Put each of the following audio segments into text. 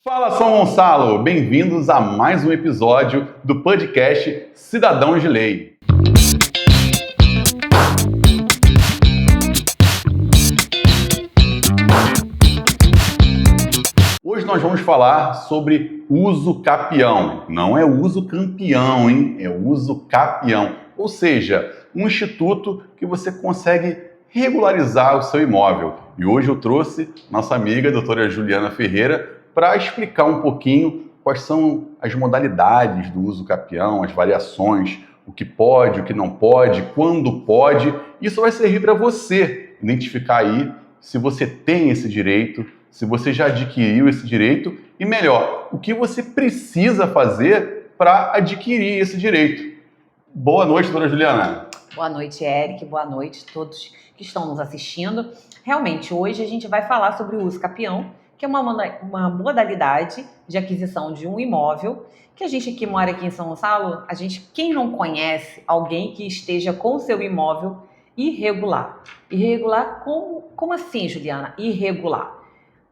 Fala São Gonçalo, bem-vindos a mais um episódio do podcast Cidadãos de Lei. Hoje nós vamos falar sobre uso capião. Não é uso campeão, hein? É uso capião. Ou seja, um instituto que você consegue regularizar o seu imóvel. E hoje eu trouxe nossa amiga, doutora Juliana Ferreira, para explicar um pouquinho quais são as modalidades do uso capião, as variações, o que pode, o que não pode, quando pode. Isso vai servir para você identificar aí se você tem esse direito, se você já adquiriu esse direito e, melhor, o que você precisa fazer para adquirir esse direito. Boa noite, doutora Juliana. Boa noite, Eric. Boa noite a todos que estão nos assistindo. Realmente, hoje a gente vai falar sobre o uso capião, que é uma modalidade de aquisição de um imóvel, que a gente que mora aqui em São Gonçalo, quem não conhece alguém que esteja com o seu imóvel irregular? Irregular como assim, Juliana? Irregular.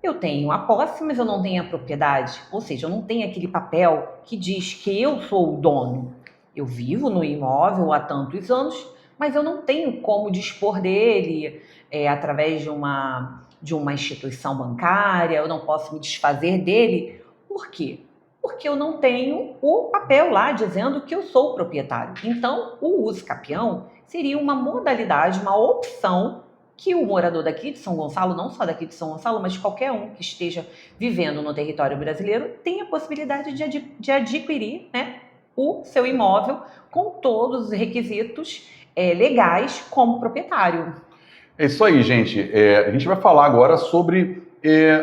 Eu tenho a posse, mas eu não tenho a propriedade, ou seja, eu não tenho aquele papel que diz que eu sou o dono. Eu vivo no imóvel há tantos anos, mas eu não tenho como dispor dele através de uma instituição bancária, eu não posso me desfazer dele. Por quê? Porque eu não tenho o papel lá dizendo que eu sou o proprietário. Então, o uso capião seria uma modalidade, uma opção que o morador daqui de São Gonçalo, não só daqui de São Gonçalo, mas qualquer um que esteja vivendo no território brasileiro, tem a possibilidade de adquirir, o seu imóvel com todos os requisitos legais como proprietário. É isso aí, gente. A gente vai falar agora sobre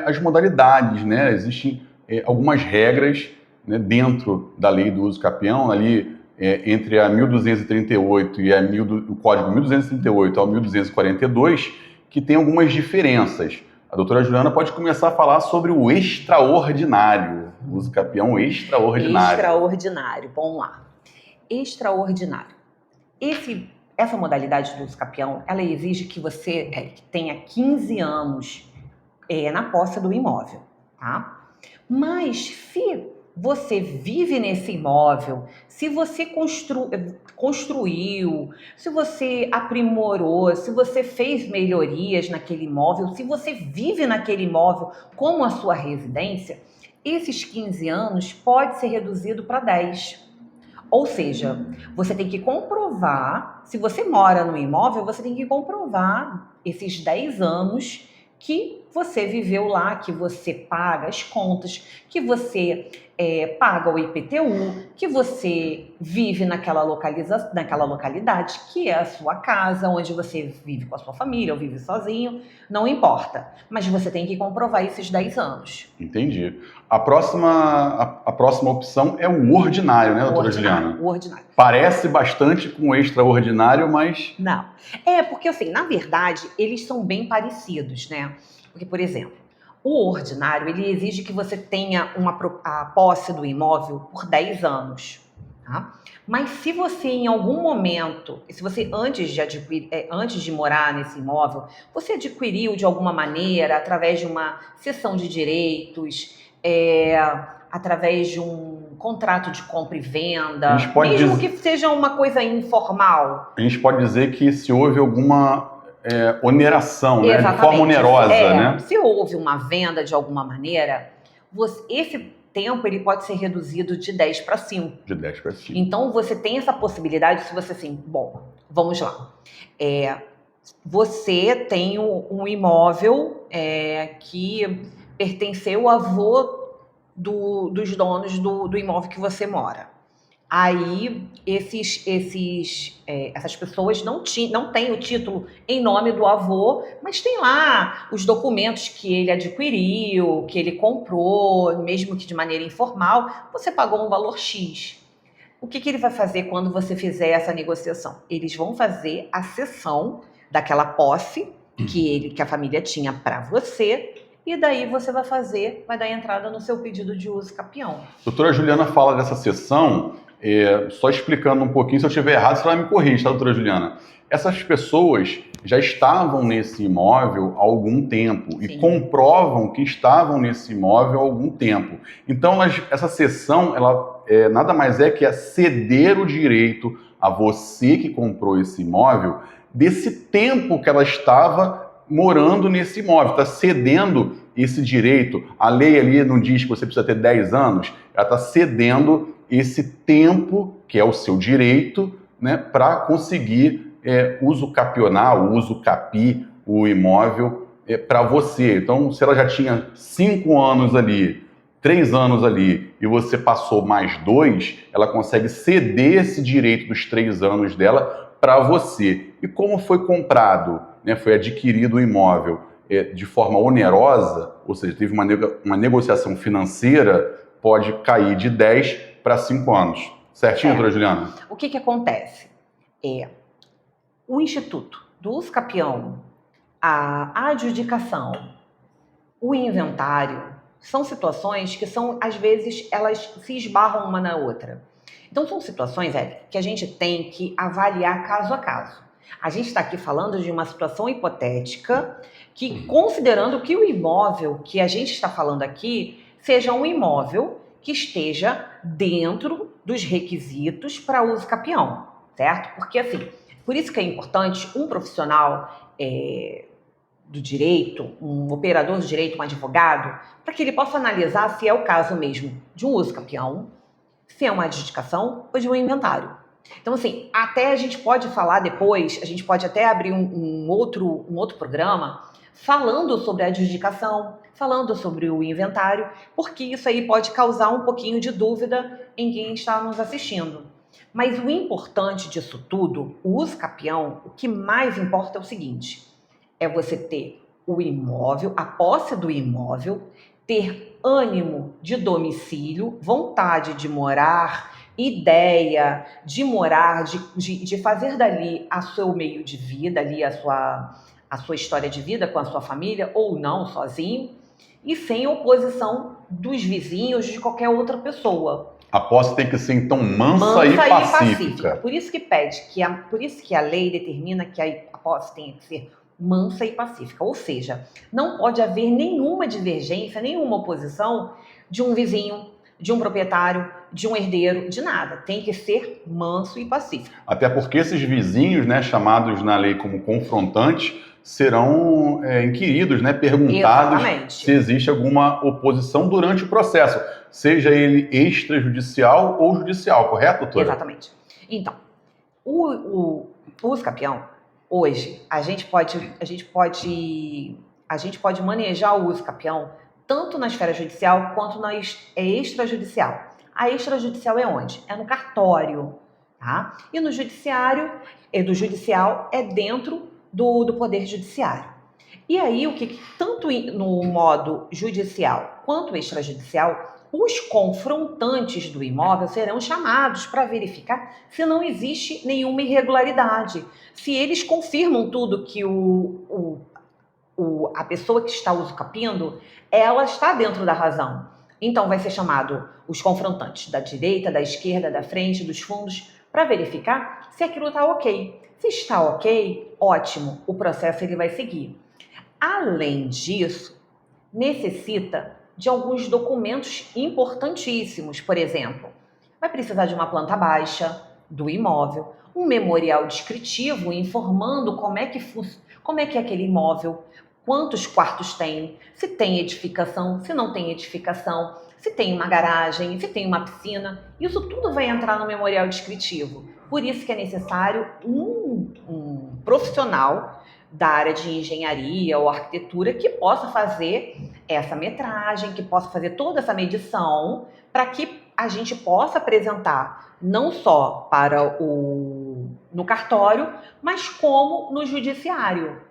as modalidades, né? Existem algumas regras, né, dentro da lei do uso capião, ali entre a 1238 e o Código 1238 ao 1242, que tem algumas diferenças. A doutora Juliana pode começar a falar sobre o extraordinário, o uso capião extraordinário. Extraordinário, vamos lá. Extraordinário. Essa modalidade do uso capião, ela exige que você tenha 15 anos na posse do imóvel, tá? Mas se você vive nesse imóvel, se você construiu, se você aprimorou, se você fez melhorias naquele imóvel, se você vive naquele imóvel como a sua residência, esses 15 anos pode ser reduzido para 10. Ou seja, você tem que comprovar, se você mora no imóvel, você tem que comprovar esses 10 anos que você viveu lá, que você paga as contas, que você paga o IPTU, que você vive naquela localidade, que é a sua casa, onde você vive com a sua família ou vive sozinho, não importa. Mas você tem que comprovar esses 10 anos. Entendi. A próxima opção é o ordinário, né, doutora Juliana? O ordinário. Parece bastante com o extraordinário, mas... Não. Porque assim, na verdade, eles são bem parecidos, né? Porque, por exemplo, o ordinário, ele exige que você tenha a posse do imóvel por 10 anos, tá? Mas se você em algum momento, se você antes de morar nesse imóvel, você adquiriu de alguma maneira, através de uma cessão de direitos, através de um contrato de compra e venda, mesmo que seja uma coisa informal. A gente pode dizer que se houve alguma oneração, né? De forma onerosa, né? Se houve uma venda de alguma maneira, esse tempo ele pode ser reduzido de 10 para 5. De 10 para 5. Então você tem essa possibilidade, se você assim, bom, vamos lá. Você tem um imóvel que pertenceu ao avô dos donos do imóvel que você mora. Aí, essas pessoas não têm o título em nome do avô, mas tem lá os documentos que ele adquiriu, que ele comprou, mesmo que de maneira informal, você pagou um valor X. O que ele vai fazer quando você fizer essa negociação? Eles vão fazer a cessão daquela posse que a família tinha para você, e daí você vai dar entrada no seu pedido de uso capião. Doutora Juliana fala dessa cessão Só explicando um pouquinho, se eu estiver errado, você vai me corrigir, tá, doutora Juliana? Essas pessoas já estavam nesse imóvel há algum tempo e Sim. comprovam que estavam nesse imóvel há algum tempo. Então, essa cessão, ela nada mais é que ceder o direito a você que comprou esse imóvel desse tempo que ela estava morando nesse imóvel, está cedendo esse direito. A lei ali não diz que você precisa ter 10 anos, ela está cedendo esse tempo, que é o seu direito, né, para conseguir usufruir, usucapiar o imóvel para você. Então, se ela já tinha 5 anos ali, 3 anos ali, e você passou mais 2, ela consegue ceder esse direito dos 3 anos dela para você. E como foi comprado, né, foi adquirido o imóvel de forma onerosa, ou seja, teve uma negociação financeira, pode cair de 10 para 5 anos. Certinho, doutora Juliana? O que acontece? O Instituto do Uso Capião, a adjudicação, o inventário, são situações que são, às vezes, elas se esbarram uma na outra. Então, são situações, que a gente tem que avaliar caso a caso. A gente está aqui falando de uma situação hipotética que, considerando que o imóvel que a gente está falando aqui seja um imóvel que esteja dentro dos requisitos para uso capião, certo? Porque, assim, por isso que é importante um profissional do direito, um operador do direito, um advogado, para que ele possa analisar se é o caso mesmo de um uso capião, se é uma adjudicação ou de um inventário. Então, assim, até a gente pode falar depois, a gente pode até abrir um outro programa falando sobre a adjudicação, falando sobre o inventário, porque isso aí pode causar um pouquinho de dúvida em quem está nos assistindo. Mas o importante disso tudo, o uso capião, o que mais importa é o seguinte: é você ter o imóvel, a posse do imóvel, ter ânimo de domicílio, vontade de morar, ideia de morar, de fazer dali a seu meio de vida, ali a sua história de vida com a sua família, ou não, sozinho, e sem oposição dos vizinhos, de qualquer outra pessoa. A posse tem que ser, então, mansa e pacífica. Por isso que por isso que a lei determina que a posse tem que ser mansa e pacífica. Ou seja, não pode haver nenhuma divergência, nenhuma oposição de um vizinho, de um proprietário, de um herdeiro, de nada. Tem que ser manso e pacífico. Até porque esses vizinhos, né, chamados na lei como confrontantes, serão inquiridos, né, perguntados Exatamente. Se existe alguma oposição durante o processo, seja ele extrajudicial ou judicial, correto, doutora? Exatamente. Então, o uso capião, hoje, a gente pode manejar o uso capião tanto na esfera judicial quanto na extrajudicial. A extrajudicial é onde? É no cartório, tá? E no judiciário, do judicial é dentro do poder judiciário. E aí, o que tanto no modo judicial quanto extrajudicial, os confrontantes do imóvel serão chamados para verificar se não existe nenhuma irregularidade, se eles confirmam tudo que a pessoa que está usucapindo, ela está dentro da razão. Então, vai ser chamado os confrontantes da direita, da esquerda, da frente, dos fundos, para verificar se aquilo está ok. Se está ok, ótimo, o processo ele vai seguir. Além disso, necessita de alguns documentos importantíssimos. Por exemplo, vai precisar de uma planta baixa do imóvel, um memorial descritivo informando como é que é aquele imóvel, quantos quartos tem, se tem edificação, se não tem edificação, se tem uma garagem, se tem uma piscina. Isso tudo vai entrar no memorial descritivo. Por isso que é necessário um profissional da área de engenharia ou arquitetura que possa fazer essa metragem, que possa fazer toda essa medição, para que a gente possa apresentar não só para no cartório, mas como no judiciário.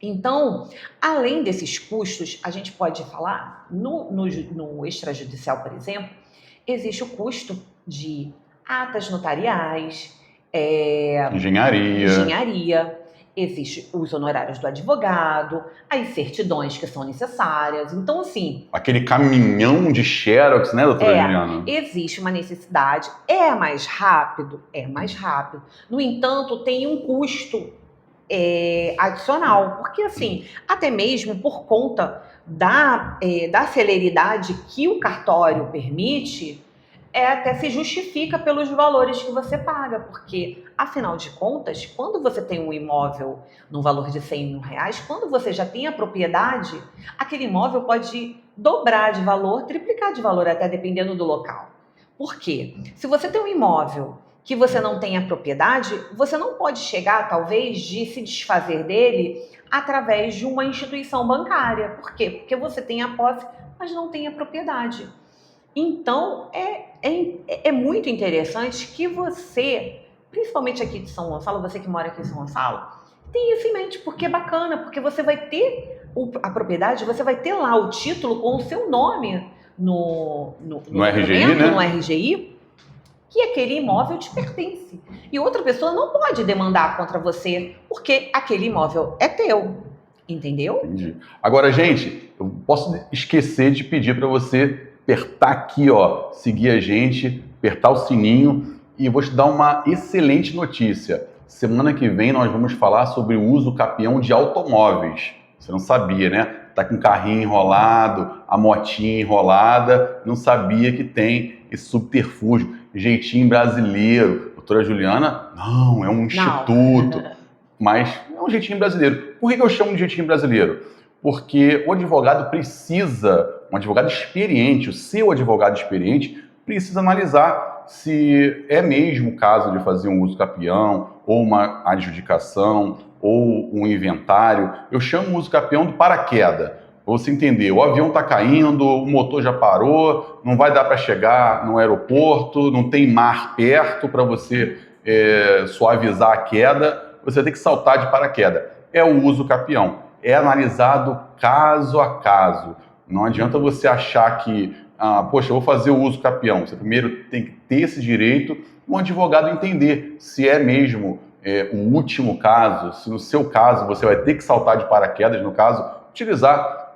Então, além desses custos, a gente pode falar, no extrajudicial, por exemplo, existe o custo de atas notariais, engenharia. Existem os honorários do advogado, as certidões que são necessárias. Então, assim... Aquele caminhão de xerox, né, doutora Juliana? Existe uma necessidade. É mais rápido? É mais rápido. No entanto, tem um custo adicional. Porque, assim, até mesmo por conta da celeridade que o cartório permite, até se justifica pelos valores que você paga, porque, afinal de contas, quando você tem um imóvel no valor de 100 mil reais, quando você já tem a propriedade, aquele imóvel pode dobrar de valor, triplicar de valor, até dependendo do local. Por quê? Se você tem um imóvel que você não tem a propriedade, você não pode chegar, talvez, de se desfazer dele através de uma instituição bancária. Por quê? Porque você tem a posse, mas não tem a propriedade. Então, é muito interessante que você, principalmente aqui de São Gonçalo, você que mora aqui em São Gonçalo, tenha isso em mente, porque é bacana, porque você vai ter a propriedade, você vai ter lá o título com o seu nome no RGI, né? No RGI, que aquele imóvel te pertence. E outra pessoa não pode demandar contra você, porque aquele imóvel é teu. Entendeu? Entendi. Agora, gente, eu posso esquecer de pedir para você apertar aqui, ó, seguir a gente, apertar o sininho, e eu vou te dar uma excelente notícia. Semana que vem nós vamos falar sobre o uso capião de automóveis. Você não sabia, né? Tá com o carrinho enrolado, a motinha enrolada, não sabia que tem esse subterfúgio, jeitinho brasileiro. Doutora Juliana, não, é um instituto, mas é um jeitinho brasileiro. Por que eu chamo de jeitinho brasileiro? Porque o advogado precisa, um advogado experiente, o seu advogado experiente, precisa analisar se é mesmo o caso de fazer um uso capião, ou uma adjudicação, ou um inventário. Eu chamo o uso capião do paraquedas. Pra você entender, o avião está caindo, o motor já parou, não vai dar para chegar no aeroporto, não tem mar perto para você suavizar a queda, você vai ter que saltar de paraquedas. É o uso capião. É analisado caso a caso. Não adianta você achar que, poxa, eu vou fazer o uso capião. Você primeiro tem que ter esse direito, um advogado entender se é mesmo o último caso, se no seu caso você vai ter que saltar de paraquedas, no caso, utilizar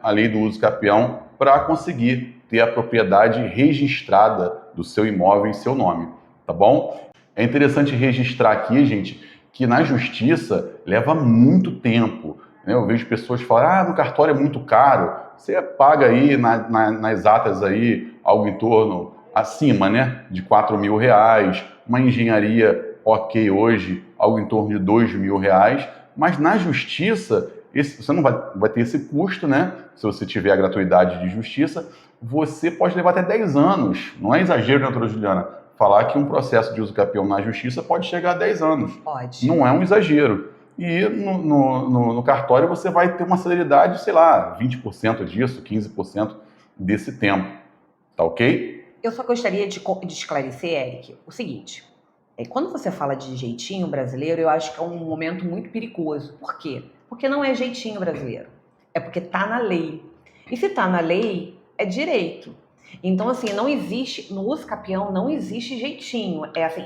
a lei do uso capião para conseguir ter a propriedade registrada do seu imóvel em seu nome, tá bom? É interessante registrar aqui, gente, que na justiça leva muito tempo. Eu vejo pessoas falarem, no cartório é muito caro. Você paga aí nas atas aí algo em torno, acima, né, de 4 mil reais. Uma engenharia, ok, hoje, algo em torno de 2 mil reais. Mas na justiça, você não vai ter esse custo, né? Se você tiver a gratuidade de justiça, você pode levar até 10 anos. Não é exagero, né, doutora Juliana? Falar que um processo de uso capião na justiça pode chegar a 10 anos. Pode. Não é um exagero. E no cartório você vai ter uma celeridade, sei lá, 20% disso, 15% desse tempo. Tá ok? Eu só gostaria de esclarecer, Eric, o seguinte. Quando você fala de jeitinho brasileiro, eu acho que é um momento muito perigoso. Por quê? Porque não é jeitinho brasileiro. É porque tá na lei. E se tá na lei, é direito. Então, assim, não existe, no uso capião não existe jeitinho.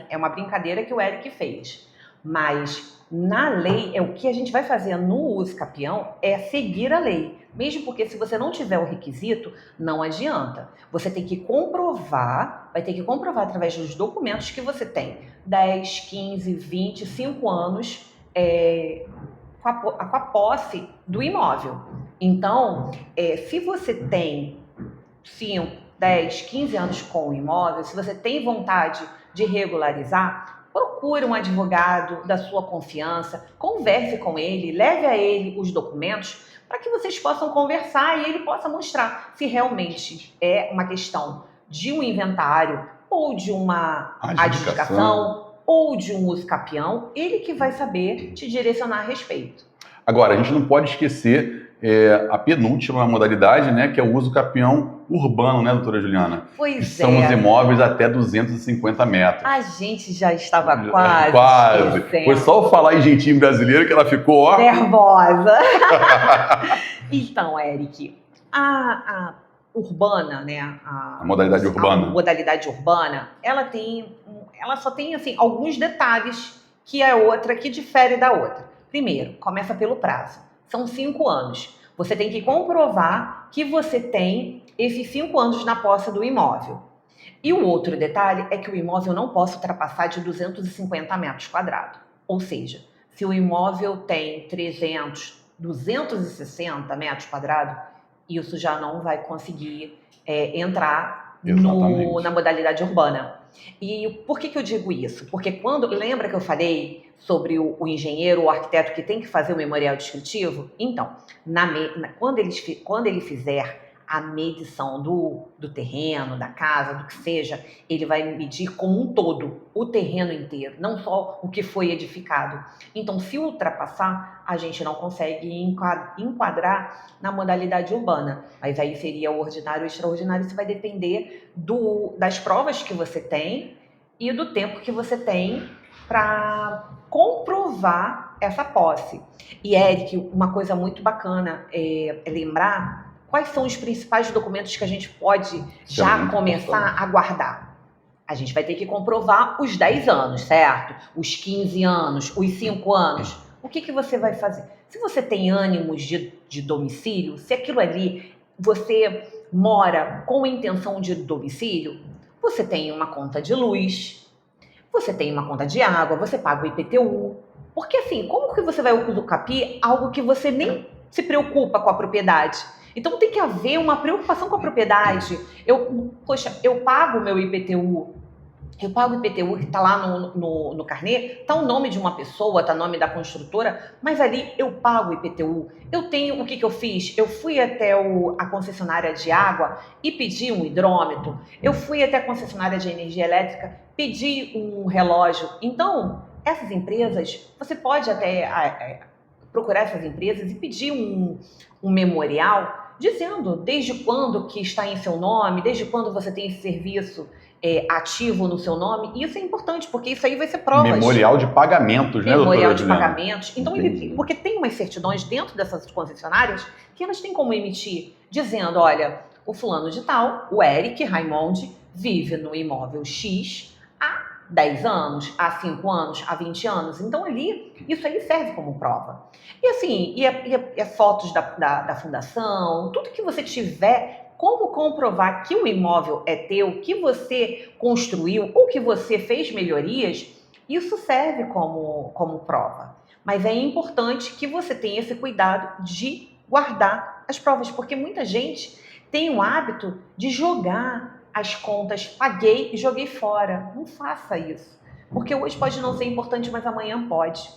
É uma brincadeira que o Eric fez. Mas na lei, o que a gente vai fazer no uso capião é seguir a lei. Mesmo porque se você não tiver o requisito, não adianta. Você tem que comprovar, vai ter que comprovar através dos documentos que você tem 10, 15, 20, 5 anos com a posse do imóvel. Então, se você tem 5, 10, 15 anos com o imóvel, se você tem vontade de regularizar, procure um advogado da sua confiança, converse com ele, leve a ele os documentos para que vocês possam conversar e ele possa mostrar se realmente é uma questão de um inventário ou de uma adjudicação ou de um uso capião, ele que vai saber te direcionar a respeito. Agora, a gente não pode esquecer a penúltima modalidade, né, que é o uso capião urbano, né, doutora Juliana? Pois que são os imóveis até 250 metros. A gente já estava quase. Quase. Foi só eu falar em jeitinho brasileiro que ela ficou, ó... nervosa. Então, Eric, a urbana, né? A modalidade urbana. A modalidade urbana, ela só tem assim alguns detalhes que a outra que difere da outra. Primeiro, começa pelo prazo. São 5 anos. Você tem que comprovar que você tem esses 5 anos na posse do imóvel. E o outro detalhe é que o imóvel não pode ultrapassar de 250 metros quadrados. Ou seja, se o imóvel tem 300, 260 metros quadrados, isso já não vai conseguir entrar na modalidade urbana. E por que eu digo isso? Porque lembra que eu falei sobre o engenheiro, o arquiteto que tem que fazer o memorial descritivo? Então, quando ele fizer a medição do terreno, da casa, do que seja, ele vai medir como um todo, o terreno inteiro, não só o que foi edificado. Então, se ultrapassar, a gente não consegue enquadrar na modalidade urbana. Mas aí seria o ordinário e o extraordinário, isso vai depender das provas que você tem e do tempo que você tem para comprovar essa posse. E, Eric, uma coisa muito bacana é lembrar quais são os principais documentos que a gente pode já começar a guardar. A gente vai ter que comprovar os 10 anos, certo? Os 15 anos, os 5 anos. O que você vai fazer? Se você tem ânimos de domicílio, se aquilo ali você mora com a intenção de domicílio, você tem uma conta de luz, você tem uma conta de água, você paga o IPTU. Porque assim, como que você vai usucapiar algo que você nem se preocupa com a propriedade? Então tem que haver uma preocupação com a propriedade. Eu pago o meu IPTU. Eu pago o IPTU que está lá no carnê, está o nome de uma pessoa, está o nome da construtora, mas ali eu pago o IPTU. Eu tenho, o que eu fiz? Eu fui até a concessionária de água e pedi um hidrômetro. Eu fui até a concessionária de energia elétrica, pedi um relógio. Então, essas empresas, você pode até procurar essas empresas e pedir um memorial dizendo desde quando que está em seu nome, desde quando você tem esse serviço ativo no seu nome. E isso é importante, porque isso aí vai ser provas. Memorial de pagamentos, né, doutora Memorial de Juliana? pagamentos. Então, porque tem umas certidões dentro dessas concessionárias que elas têm como emitir, dizendo, olha, o fulano de tal, o Eric Raimondi, vive no imóvel X há 10 anos, há 5 anos, há 20 anos. Então, ali, isso aí serve como prova. E assim, fotos da fundação, tudo que você tiver como comprovar que o imóvel é teu, que você construiu ou que você fez melhorias, isso serve como prova. Mas é importante que você tenha esse cuidado de guardar as provas, porque muita gente tem o hábito de jogar as contas, paguei e joguei fora. Não faça isso, porque hoje pode não ser importante, mas amanhã pode.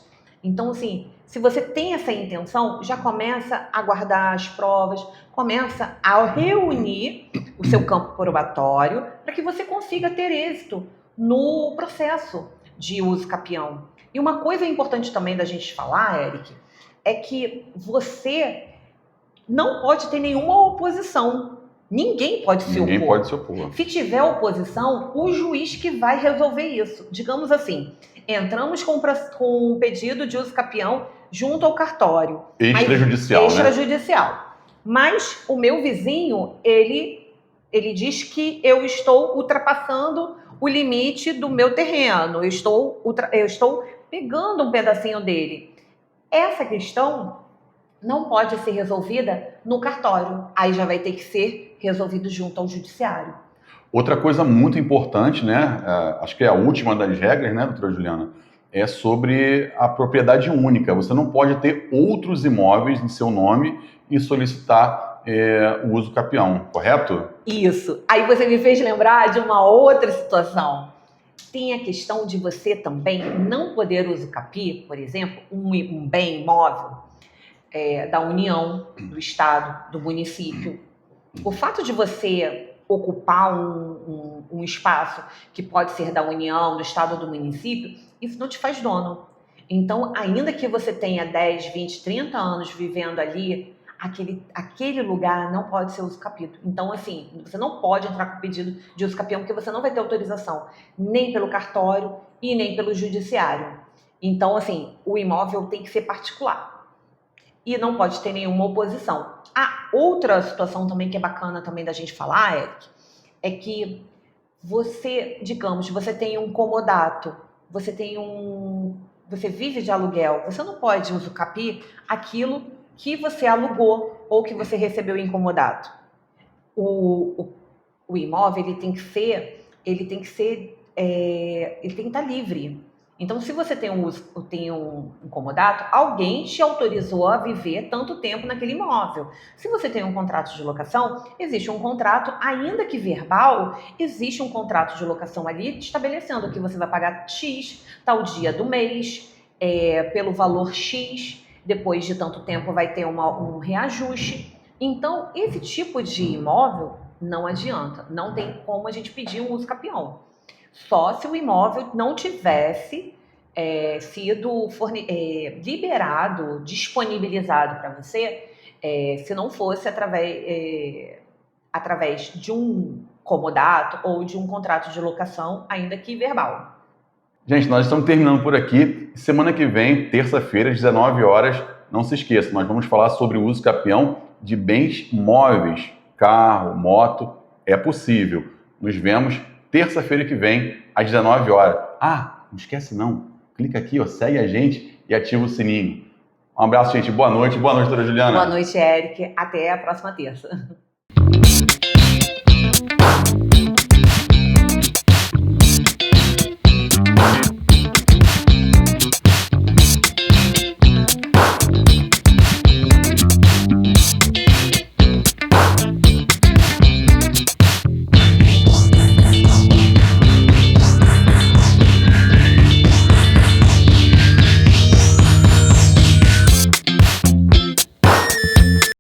Então, assim, se você tem essa intenção, já começa a guardar as provas, começa a reunir o seu campo probatório para que você consiga ter êxito no processo de uso capião. E uma coisa importante também da gente falar, Eric, é que você não pode ter nenhuma oposição. Ninguém pode se opor. Ninguém pode se opor. Se tiver oposição, o juiz que vai resolver isso. Digamos assim, entramos com um pedido de uso capião junto ao cartório. Extrajudicial, Extrajudicial. Mas o meu vizinho, ele diz que eu estou ultrapassando o limite do meu terreno. Eu estou pegando um pedacinho dele. Essa questão não pode ser resolvida no cartório. Aí já vai ter que ser resolvido junto ao judiciário. Outra coisa muito importante, né? Acho que é a última das regras, né, doutora Juliana? É sobre a propriedade única. Você não pode ter outros imóveis em seu nome e solicitar o uso capião, correto? Isso. Aí você me fez lembrar de uma outra situação. Tem a questão de você também não poder usucapiar, por exemplo, um bem imóvel da União, do Estado, do município. O fato de você ocupar um espaço que pode ser da União, do Estado ou do município, isso não te faz dono. Então, ainda que você tenha 10, 20, 30 anos vivendo ali, aquele lugar não pode ser usucapido. Então, assim, você não pode entrar com pedido de usucapião porque você não vai ter autorização nem pelo cartório e nem pelo judiciário. Então, assim, o imóvel tem que ser particular e não pode ter nenhuma oposição. A outra situação também que é bacana também da gente falar, Eric, é que você, digamos, você tem um comodato, você tem um você vive de aluguel, você não pode usucapi aquilo que você alugou ou que você recebeu em comodato. O imóvel ele tem que estar livre. Então, se você tem um comodato, alguém te autorizou a viver tanto tempo naquele imóvel. Se você tem um contrato de locação, existe um contrato, ainda que verbal, existe um contrato de locação ali estabelecendo que você vai pagar X tal dia do mês, pelo valor X, depois de tanto tempo vai ter um reajuste. Então, esse tipo de imóvel não adianta, não tem como a gente pedir um uso capião. Só se o imóvel não tivesse sido liberado, disponibilizado para você, se não fosse através de um comodato ou de um contrato de locação, ainda que verbal. Gente, nós estamos terminando por aqui. Semana que vem, terça-feira, às 19 horas, não se esqueça, nós vamos falar sobre o uso capião de bens móveis, carro, moto, é possível. Nos vemos terça-feira que vem, às 19 horas. Ah, não esquece não, clica aqui, ó, segue a gente e ativa o sininho. Um abraço, gente, boa noite, doutora Juliana. Boa noite, Eric, até a próxima terça.